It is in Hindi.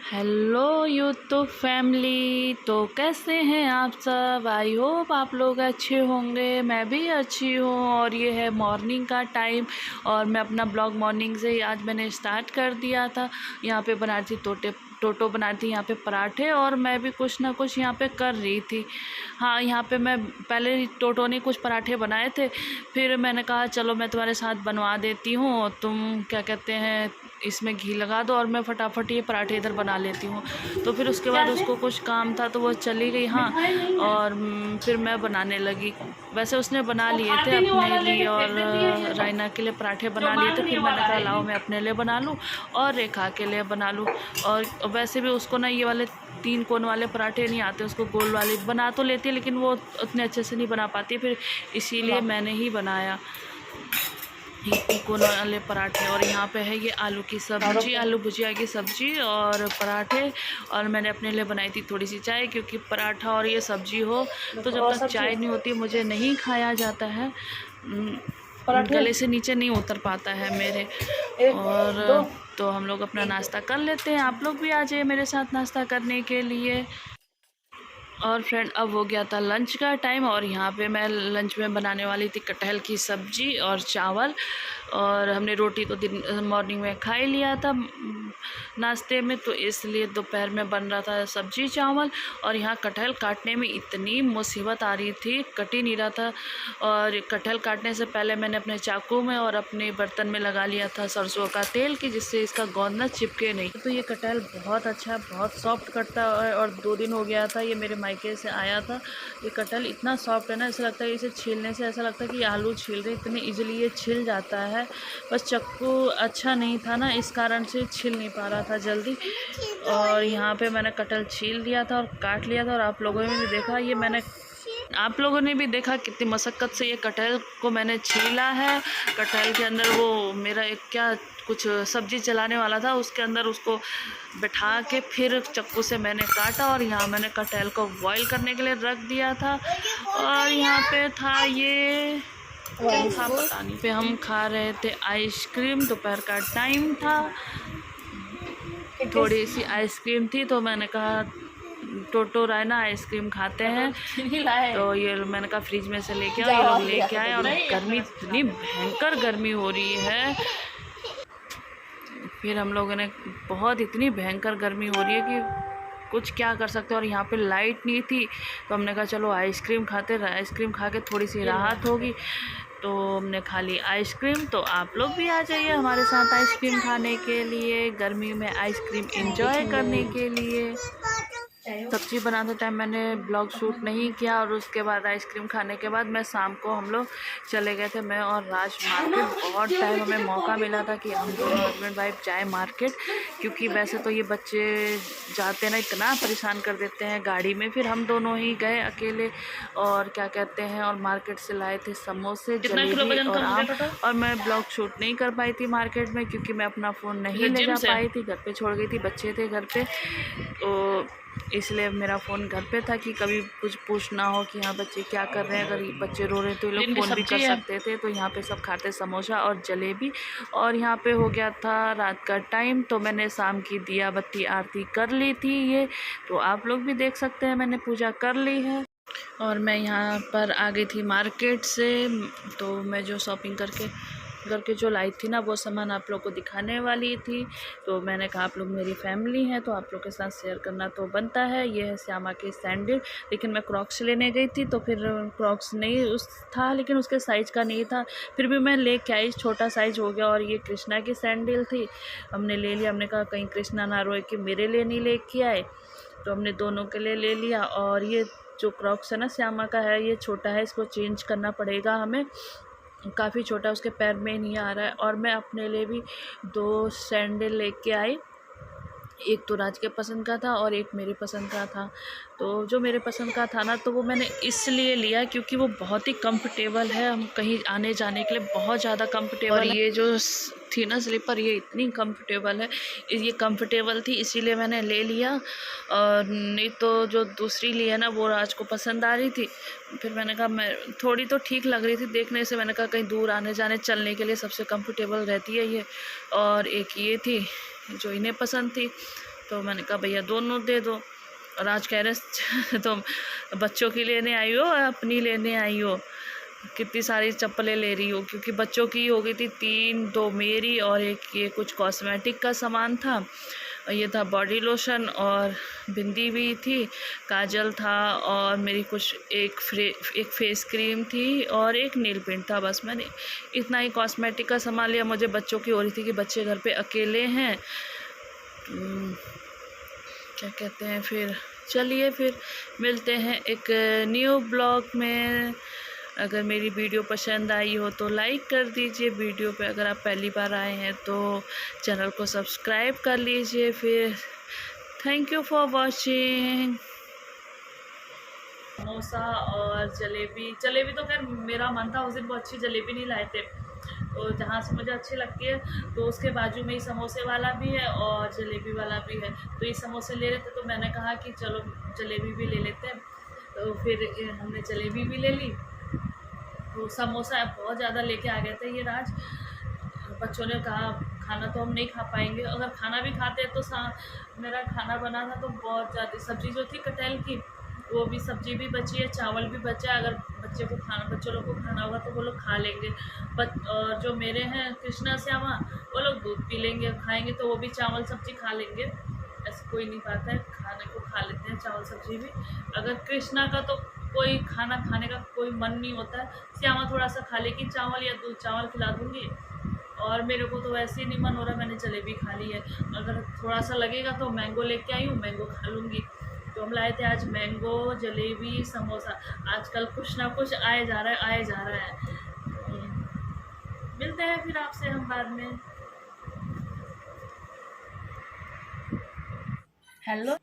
Hello YouTube family. तो कैसे हैं आप सब? आई होप आप लोग अच्छे होंगे। मैं भी अच्छी हूँ। और ये है मॉर्निंग का टाइम और मैं अपना ब्लॉग मॉर्निंग से ही आज मैंने स्टार्ट कर दिया था। यहाँ पे बना रही थी टोटो बना रही थी यहाँ पे पराठे, और मैं भी कुछ ना कुछ यहाँ पे कर रही थी। हाँ, यहाँ पे मैं पहले टोटो ने कुछ पराठे बनाए थे, फिर मैंने कहा चलो मैं तुम्हारे साथ बनवा देती हूँ, तुम क्या कहते हैं इसमें घी लगा दो और मैं फटाफट ये पराठे इधर बना लेती हूँ। तो फिर उसके बाद उसको कुछ काम था तो वो चली गई। हाँ, और फिर मैं बनाने लगी। वैसे उसने बना लिए थे अपने लिए और रायना के लिए पराठे बना लिए थे। फिर मैंने कहा लाओ मैं अपने लिए बना लूँ और रेखा के लिए बना लूँ। और वैसे भी उसको ना ये वाले 3 कोन वाले पराठे नहीं आते, उसको गोल वाले बना तो लेती है लेकिन वो उतने अच्छे से नहीं बना पाती, फिर इसीलिए मैंने ही बनाया ये 3 कोन वाले पराठे। और यहाँ पे है ये आलू की सब्जी, आलू भुजिया की सब्जी और पराठे। और मैंने अपने लिए बनाई थी थोड़ी सी चाय, क्योंकि पराठा और ये सब्जी हो तो जब तक चाय नहीं होती मुझे नहीं खाया जाता है। गले से नीचे नहीं उतर पाता है मेरे। और तो हम लोग अपना नाश्ता कर लेते हैं। आप लोग भी आ जाइए मेरे साथ नाश्ता करने के लिए। और फ्रेंड, अब हो गया था लंच का टाइम और यहाँ पे मैं लंच में बनाने वाली थी कटहल की सब्ज़ी और चावल। और हमने रोटी तो दिन मॉर्निंग में खा ही लिया था नाश्ते में, तो इसलिए दोपहर में बन रहा था सब्ज़ी चावल। और यहाँ कटहल काटने में इतनी मुसीबत आ रही थी, कट ही नहीं रहा था। और कटहल काटने से पहले मैंने अपने चाकू में और अपने बर्तन में लगा लिया था सरसों का तेल कि जिससे इसका गोंद ना चिपके नहीं। तो ये कटहल बहुत अच्छा, बहुत सॉफ्ट कटता है। और 2 दिन हो गया था ये मेरे मायके से आया था। ये कटहल इतना सॉफ्ट है ना, ऐसा लगता है इसे छीलने से ऐसा लगता है कि आलू छील रहे, इतनी ईजिली ये छिल जाता है। बस चक्कू अच्छा नहीं था ना, इस कारण से छिल नहीं पा रहा था जल्दी। और यहाँ पे मैंने कटहल छील लिया था और काट लिया था। और आप लोगों ने भी देखा, आप लोगों ने भी देखा कितनी मशक्क़त से ये कटहल को मैंने छीला है। कटहल के अंदर वो मेरा एक क्या कुछ सब्ज़ी चलाने वाला था, उसके अंदर उसको बैठा के फिर चक्कू से मैंने काटा। और यहाँ मैंने कटहल को बॉईल करने के लिए रख दिया था। और यहाँ पे था ये क्या था पता नहीं, पे हम खा रहे थे आइसक्रीम। दोपहर का टाइम था, थोड़ी सी आइसक्रीम थी तो मैंने कहा टोटो रायना आइसक्रीम खाते हैं। तो ये मैंने कहा फ्रिज में से लेके आओ, ये लोग लेके आए। और गर्मी, इतनी भयंकर गर्मी हो रही है। फिर हम लोगों ने इतनी भयंकर गर्मी हो रही है कि कुछ क्या कर सकते हैं। और यहाँ पे लाइट नहीं थी तो हमने कहा चलो आइसक्रीम खाते, आइसक्रीम खा के थोड़ी सी राहत होगी। तो हमने खा ली आइसक्रीम। तो आप लोग भी आ जाइए हमारे साथ आइसक्रीम खाने के लिए, गर्मी में आइसक्रीम एंजॉय करने के लिए। सब्ज़ी बनाते टाइम मैंने ब्लॉग शूट नहीं किया। और उसके बाद आइसक्रीम खाने के बाद मैं शाम को हम लोग चले गए थे, मैं और राज, मार्केट। बहुत टाइम हमें मौका मिला था कि हम दोनों हस्बैंड वाइफ जाए मार्केट, क्योंकि वैसे तो ये बच्चे जाते ना इतना परेशान कर देते हैं गाड़ी में। फिर हम दोनों ही गए अकेले और क्या कहते हैं, और मार्केट से लाए थे समोसे, जलेबी और आम। और मैं ब्लॉग शूट नहीं कर पाई थी मार्केट में, क्योंकि मैं अपना फ़ोन नहीं ले जा पाई थी, घर पे छोड़ गई थी, बच्चे थे घर पे। तो इसलिए मेरा फ़ोन घर पे था कि कभी कुछ पूछ ना हो कि हाँ बच्चे क्या कर रहे हैं। अगर बच्चे रो रहे तो ये लोग फ़ोन भी कर सकते थे। तो यहाँ पे सब खाते समोसा और जलेबी। और यहाँ पे हो गया था रात का टाइम, तो मैंने शाम की दिया बत्ती आरती कर ली थी ये। तो आप लोग भी देख सकते हैं मैंने पूजा कर ली है। और मैं यहाँ पर आ गई थी मार्केट से। तो मैं जो शॉपिंग करके जो लाई थी ना, वो सामान आप लोग को दिखाने वाली थी। तो मैंने कहा आप लोग मेरी फैमिली हैं तो आप लोग के साथ शेयर करना तो बनता है। ये है श्यामा के सैंडल, लेकिन मैं क्रॉक्स लेने गई थी तो फिर क्रॉक्स नहीं था, लेकिन उसके साइज़ का नहीं था। फिर भी मैं लेके आई, छोटा साइज़ हो गया। और ये कृष्णा की सैंडल थी, हमने ले लिया। हमने कहा कहीं कृष्णा ना रोए कि मेरे लिए नहीं लेके आए, तो हमने दोनों के लिए ले लिया। और ये जो क्रॉक्स है ना श्यामा का है, ये छोटा है, इसको चेंज करना पड़ेगा हमें, काफ़ी छोटा, उसके पैर में नहीं आ रहा है। और मैं अपने लिए भी 2 सैंडल लेके आई, एक तो राज के पसंद का था और एक मेरे पसंद का था। तो जो मेरे पसंद का था ना, तो वो मैंने इसलिए लिया क्योंकि वो बहुत ही कंफर्टेबल है, हम कहीं आने जाने के लिए बहुत ज़्यादा कंफर्टेबल। और ये जो थी ना स्लीपर, ये इतनी कंफर्टेबल है, ये कंफर्टेबल थी इसीलिए मैंने ले लिया। और नहीं तो जो दूसरी ली है ना, वो राज को पसंद आ रही थी। फिर मैंने कहा, मैं थोड़ी तो ठीक लग रही थी देखने से, मैंने कहा कहीं दूर आने जाने चलने के लिए सबसे कंफर्टेबल रहती है ये। और एक ये थी जो इन्हें पसंद थी, तो मैंने कहा भैया दोनों दे दो। और आज कह रहे तो बच्चों की लेने आई हो या अपनी लेने आई हो, कितनी सारी चप्पलें ले रही हो, क्योंकि बच्चों की हो गई थी 3, 2 मेरी और एक ये कुछ कॉस्मेटिक का सामान था। ये था बॉडी लोशन और बिंदी भी थी, काजल था और मेरी कुछ एक फेस क्रीम थी और एक नेल पेंट था। बस मैंने इतना ही कॉस्मेटिक का सामान लिया। मुझे बच्चों की हो रही थी कि बच्चे घर पे अकेले हैं, क्या कहते हैं, फिर चलिए फिर मिलते हैं एक न्यू ब्लॉग में। अगर मेरी वीडियो पसंद आई हो तो लाइक कर दीजिए वीडियो पे, अगर आप पहली बार आए हैं तो चैनल को सब्सक्राइब कर लीजिए। फिर thank you for watching. Samosa और जलेबी तो खैर मेरा मन था, उस दिन वो अच्छी जलेबी नहीं लाए थे, तो जहाँ से मुझे अच्छी लगती है तो उसके बाजू में ही समोसे वाला भी है और जलेबी वाला भी है। तो ये समोसे ले रहे थे तो मैंने कहा कि चलो जलेबी भी ले लेते हैं, तो फिर हमने जलेबी भी ले ली। तो समोसा बहुत ज़्यादा लेके आ गए थे ये राज। बच्चों ने कहा खाना तो हम नहीं खा पाएंगे, अगर खाना भी खाते तो मेरा खाना बना था तो बहुत ज़्यादा सब्ज़ी जो थी कटहल की, वो भी सब्ज़ी भी बची है, चावल भी बचा है। अगर बच्चों लोग को खाना होगा तो वो लोग खा लेंगे। और जो मेरे हैं कृष्णा श्यामा, वो लोग दूध पी लेंगे, खाएंगे तो वो भी चावल सब्ज़ी खा लेंगे। ऐसे कोई नहीं पाता है, खाने को खा लेते हैं चावल सब्ज़ी भी। अगर कृष्णा का तो कोई खाना खाने का कोई मन नहीं होता है, श्यामा थोड़ा सा खा लेगी चावल या दूध चावल खिला दूँगी। और मेरे को तो वैसे ही नहीं मन हो रहा, मैंने जलेबी खा ली है। अगर थोड़ा सा लगेगा तो मैंगो लेके आई हूँ, मैंगो खा लूँगी। तो हम लाए थे आज मैंगो, जलेबी, समोसा। आजकल कुछ ना कुछ आए जा रहा है। मिलते हैं फिर आपसे हम बाद में। हेलो।